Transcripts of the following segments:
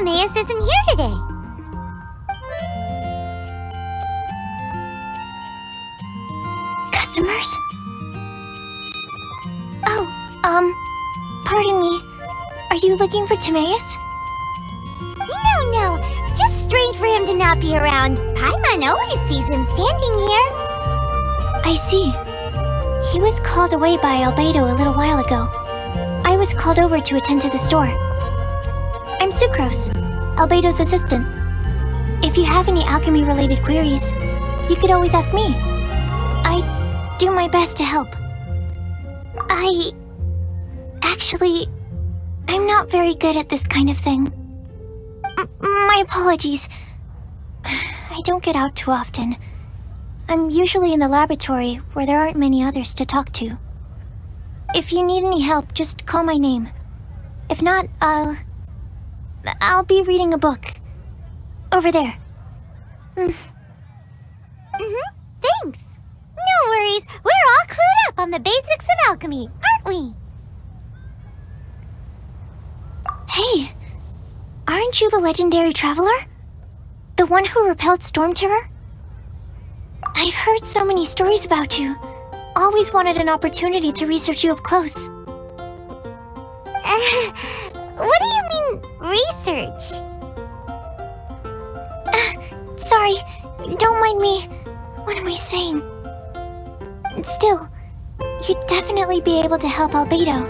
Timaeus isn't here today. Customers? Oh, pardon me. Are you looking for Timaeus? No. Just strange for him to not be around. Paimon always sees him standing here. I see. He was called away by Albedo a little while ago. I was called over to attend to the store. I'm Sucrose, Albedo's assistant. If you have any alchemy-related queries, you could always ask me. I do my best to help. Actually, I'm not very good at this kind of thing. My apologies. I don't get out too often. I'm usually in the laboratory where there aren't many others to talk to. If you need any help, just call my name. If not, I'll be reading a book. Over there. Thanks. No worries. We're all clued up on the basics of alchemy, aren't we? Hey! Aren't you the legendary traveler? The one who repelled Storm Terror? I've heard so many stories about you. Always wanted an opportunity to research you up close. What do you mean, research? Sorry, don't mind me. What am I saying? Still, you'd definitely be able to help Albedo.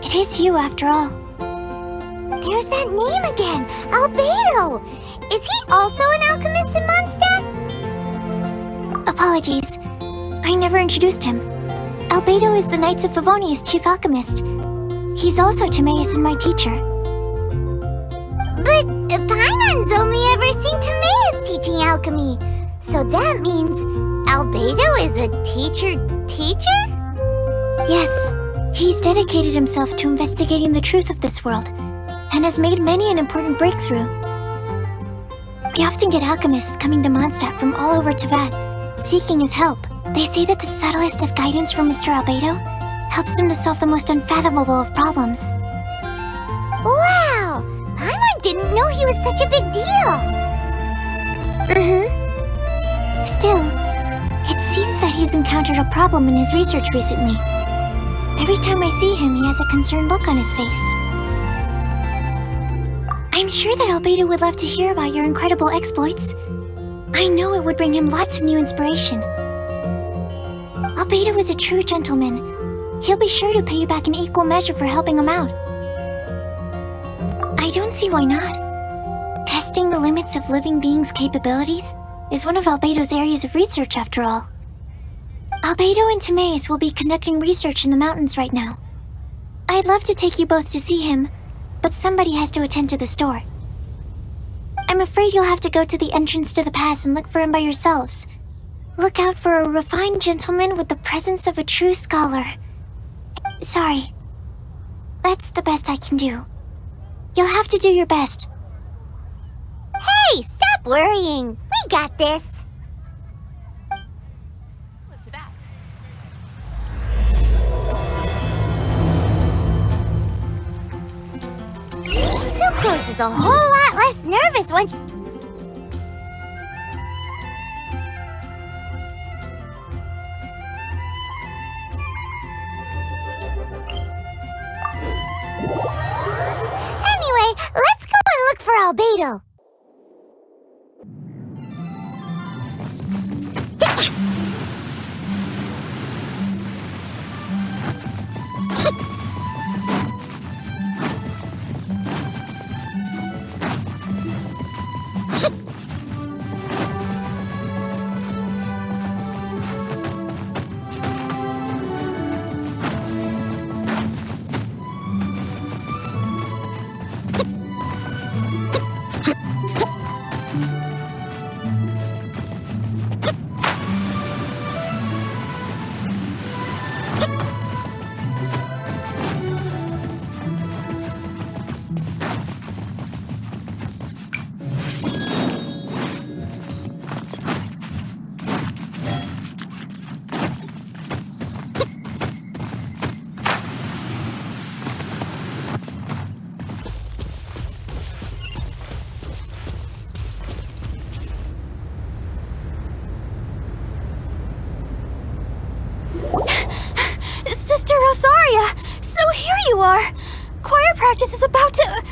It is you, after all. There's that name again, Albedo. Is he also an alchemist in Mondstadt? Apologies. I never introduced him. Albedo is the Knights of Favonia's chief alchemist. He's also Timaeus and my teacher. But Paimon's only ever seen Timaeus teaching alchemy. So that means Albedo is a teacher? Yes. He's dedicated himself to investigating the truth of this world, and has made many an important breakthrough. We often get alchemists coming to Mondstadt from all over Teyvat, seeking his help. They say that the subtlest of guidance from Mr. Albedo helps them to solve the most unfathomable of problems. Wow! Paimon didn't know he was such a big deal! Still, it seems that he's encountered a problem in his research recently. Every time I see him, he has a concerned look on his face. I'm sure that Albedo would love to hear about your incredible exploits. I know it would bring him lots of new inspiration. Albedo is a true gentleman. He'll be sure to pay you back in equal measure for helping him out. I don't see why not. Testing the limits of living beings' capabilities is one of Albedo's areas of research, after all. Albedo and Timaeus will be conducting research in the mountains right now. I'd love to take you both to see him, but somebody has to attend to the store. I'm afraid you'll have to go to the entrance to the pass and look for him by yourselves. Look out for a refined gentleman with the presence of a true scholar. Sorry. That's the best I can do. You'll have to do your best. Hey, stop worrying. We got this. Sucrose is a whole lot less nervous once... Anyway, let's go and look for Albedo. practice is about to...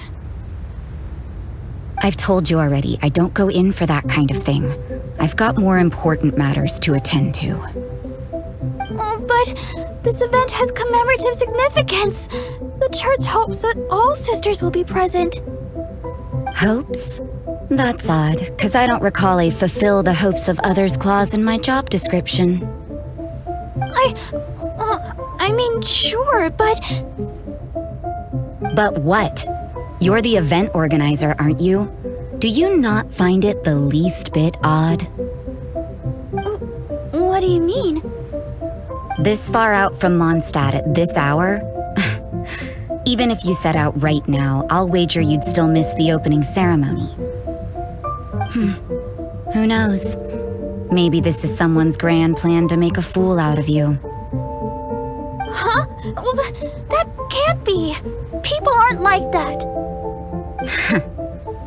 I've told you already, I don't go in for that kind of thing. I've got more important matters to attend to. But this event has commemorative significance. The church hopes that all sisters will be present. Hopes? That's odd, because I don't recall a fulfill the hopes of others clause in my job description. I mean, sure, but... But what? You're the event organizer, aren't you? Do you not find it the least bit odd? What do you mean? This far out from Mondstadt at this hour? Even if you set out right now, I'll wager you'd still miss the opening ceremony. Who knows? Maybe this is someone's grand plan to make a fool out of you. Huh? Well, that can't be. People aren't like that.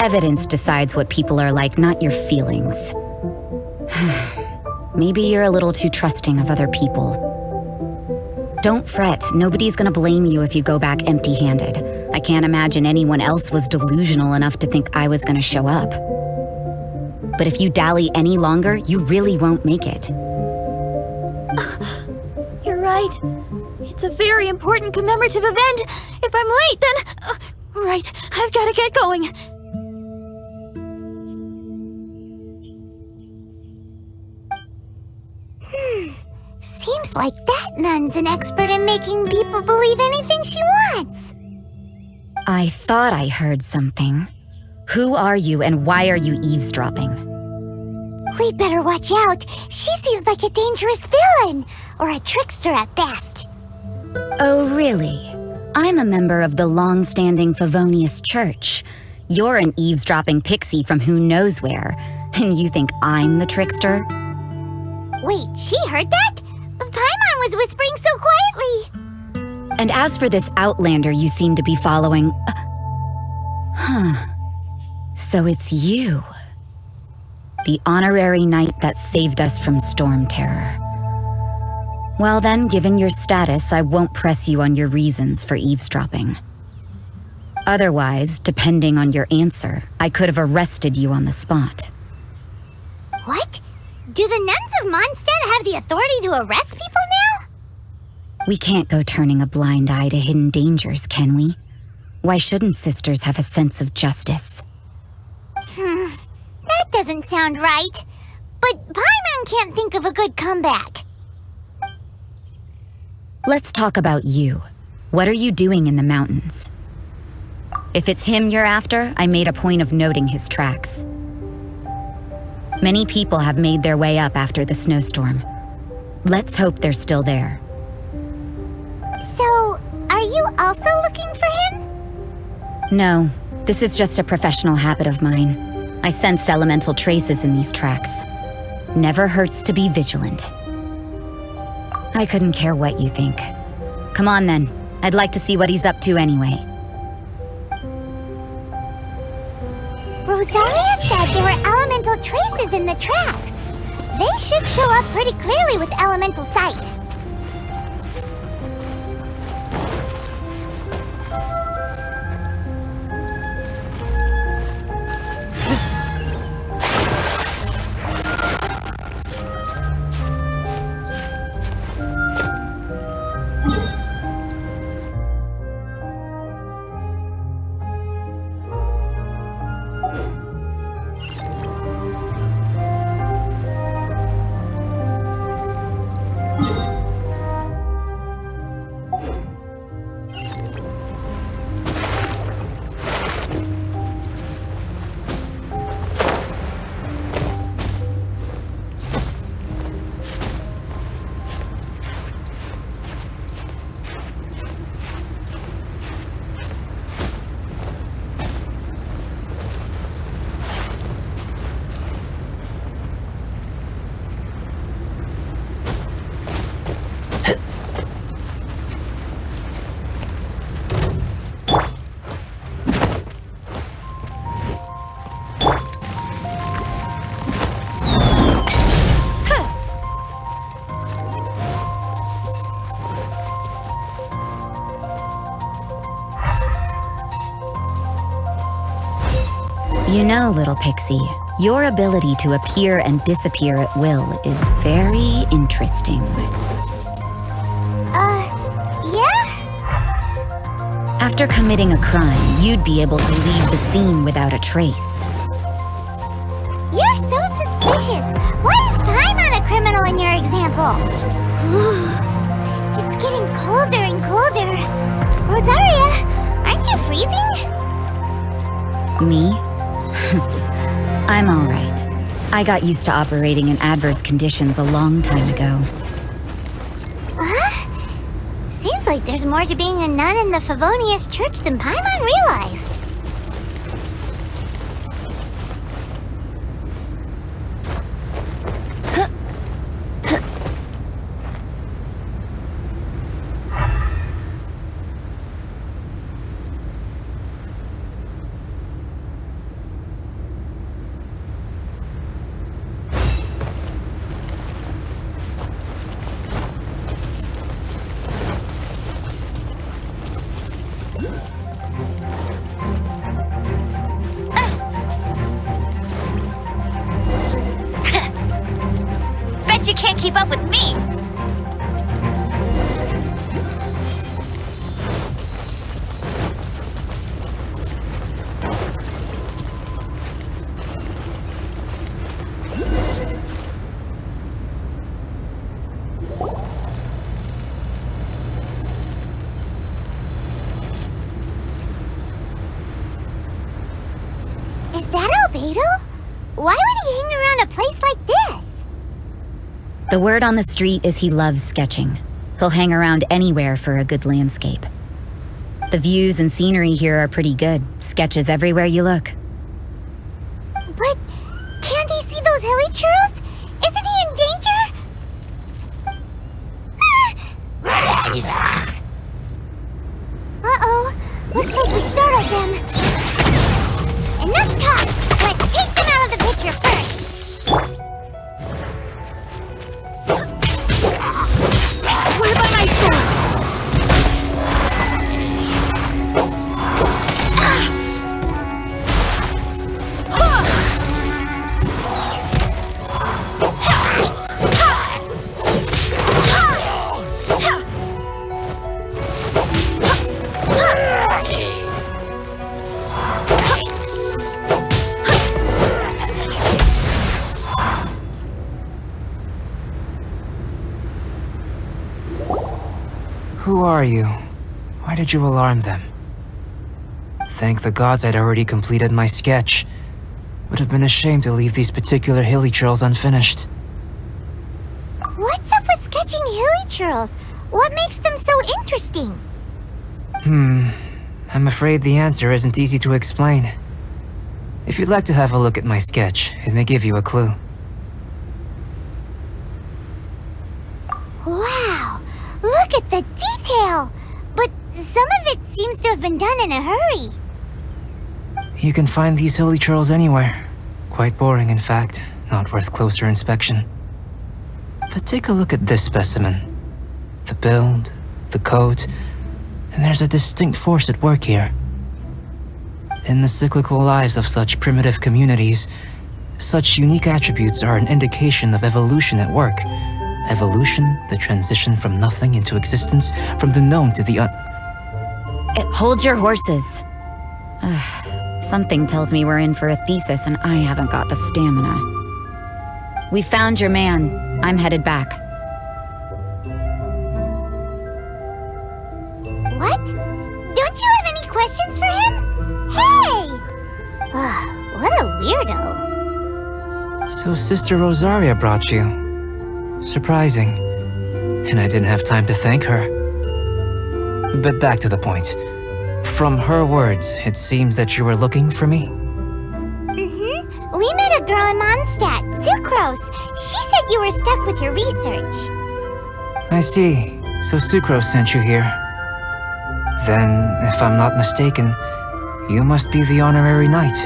Evidence decides what people are like, not your feelings. Maybe you're a little too trusting of other people. Don't fret, nobody's gonna blame you if you go back empty-handed. I can't imagine anyone else was delusional enough to think I was gonna show up. But if you dally any longer, you really won't make it. You're right. It's a very important commemorative event. If I'm late, then... right, I've gotta get going. Seems like that nun's an expert in making people believe anything she wants. I thought I heard something. Who are you and why are you eavesdropping? We'd better watch out. She seems like a dangerous villain, or a trickster at best. Oh, really? I'm a member of the long-standing Favonius Church. You're an eavesdropping pixie from who knows where, and you think I'm the trickster? Wait, she heard that? Paimon was whispering so quietly. And as for this outlander you seem to be following... So it's you. The honorary knight that saved us from storm terror. Well then, given your status, I won't press you on your reasons for eavesdropping. Otherwise, depending on your answer, I could have arrested you on the spot. What? Do the nuns of Mondstadt have the authority to arrest people now? We can't go turning a blind eye to hidden dangers, can we? Why shouldn't sisters have a sense of justice? That doesn't sound right. But Paimon can't think of a good comeback. Let's talk about you. What are you doing in the mountains? If it's him you're after, I made a point of noting his tracks. Many people have made their way up after the snowstorm. Let's hope they're still there. So, are you also looking for him? No, this is just a professional habit of mine. I sensed elemental traces in these tracks. Never hurts to be vigilant. I couldn't care what you think. Come on then, I'd like to see what he's up to anyway. Rosaria said there were elemental traces in the tracks. They should show up pretty clearly with elemental sight. know, little pixie, your ability to appear and disappear at will is very interesting. Yeah? After committing a crime, you'd be able to leave the scene without a trace. You're so suspicious. Why is Paimon a criminal in your example? It's getting colder and colder. Rosaria, aren't you freezing? Me? I'm alright. I got used to operating in adverse conditions a long time ago. Seems like there's more to being a nun in the Favonius Church than Paimon realized. Bet you can't keep up with me! Is that Albedo? Why would he hang around a place like this? The word on the street is he loves sketching. He'll hang around anywhere for a good landscape. The views and scenery here are pretty good. Sketches everywhere you look. But can't he see those hilly churls? Isn't he in danger? Uh-oh. Looks like we startled them. Enough talk! Let's take them out of the picture first! I swear by my sword! Who are you? Why did you alarm them? Thank the gods I'd already completed my sketch. Would have been a shame to leave these particular hilly churls unfinished. What's up with sketching hilly churls? What makes them so interesting? I'm afraid the answer isn't easy to explain. If you'd like to have a look at my sketch, it may give you a clue. Wow! Look at the detail! But some of it seems to have been done in a hurry. You can find these hilly churls anywhere. Quite boring, in fact. Not worth closer inspection. But take a look at this specimen. The build, the coat, and there's a distinct force at work here. In the cyclical lives of such primitive communities, such unique attributes are an indication of evolution at work. Evolution, the transition from nothing into existence, from the known to the Hold your horses. Something tells me we're in for a thesis and I haven't got the stamina. We found your man. I'm headed back. What? Don't you have any questions for him? Hey! What a weirdo. So Sister Rosaria brought you. Surprising. And I didn't have time to thank her. But back to the point. From her words, it seems that you were looking for me? We met a girl in Mondstadt, Sucrose. She said you were stuck with your research. I see. So Sucrose sent you here. Then, if I'm not mistaken, you must be the honorary knight.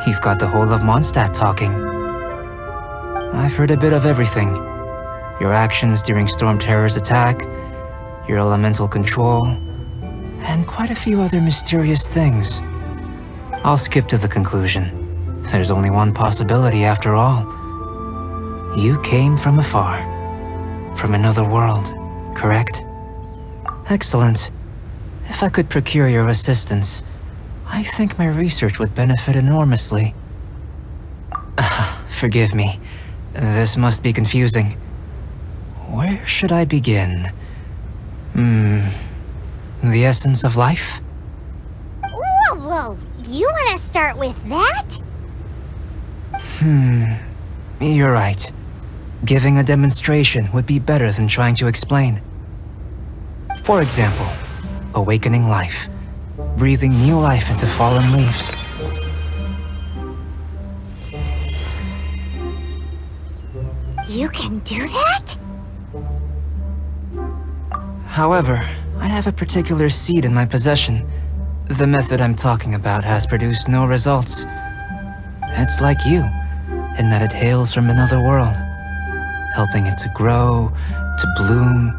You've got the whole of Mondstadt talking. I've heard a bit of everything. Your actions during Storm Terror's attack, your elemental control, and quite a few other mysterious things. I'll skip to the conclusion. there's only one possibility after all. You came from afar, from another world, correct? Excellent. If I could procure your assistance, I think my research would benefit enormously. Forgive me. This must be confusing. Where should I begin? The essence of life? Whoa, whoa! You want to start with that? You're right. Giving a demonstration would be better than trying to explain. For example, awakening life. Breathing new life into fallen leaves. You can do that? However, I have a particular seed in my possession. The method I'm talking about has produced no results. It's like you, in that it hails from another world, helping it to grow, to bloom.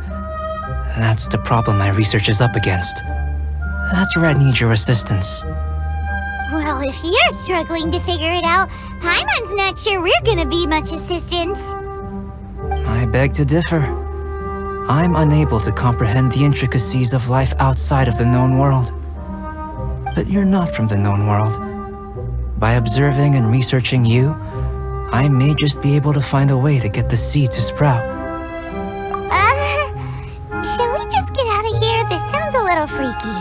That's the problem my research is up against. That's where I need your assistance. Well, if you're struggling to figure it out, Paimon's not sure we're gonna be much assistance. I beg to differ. I'm unable to comprehend the intricacies of life outside of the known world. But you're not from the known world. By observing and researching you, I may just be able to find a way to get the seed to sprout. Shall we just get out of here? This sounds a little freaky.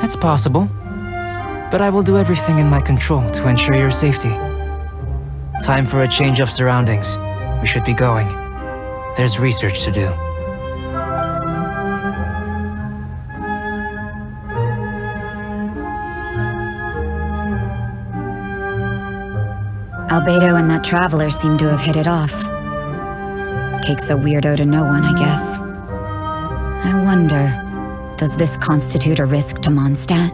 It's possible, but I will do everything in my control to ensure your safety. Time for a change of surroundings. We should be going. There's research to do. Albedo and that traveler seem to have hit it off. Takes a weirdo to know one, I guess. I wonder, does this constitute a risk to Mondstadt?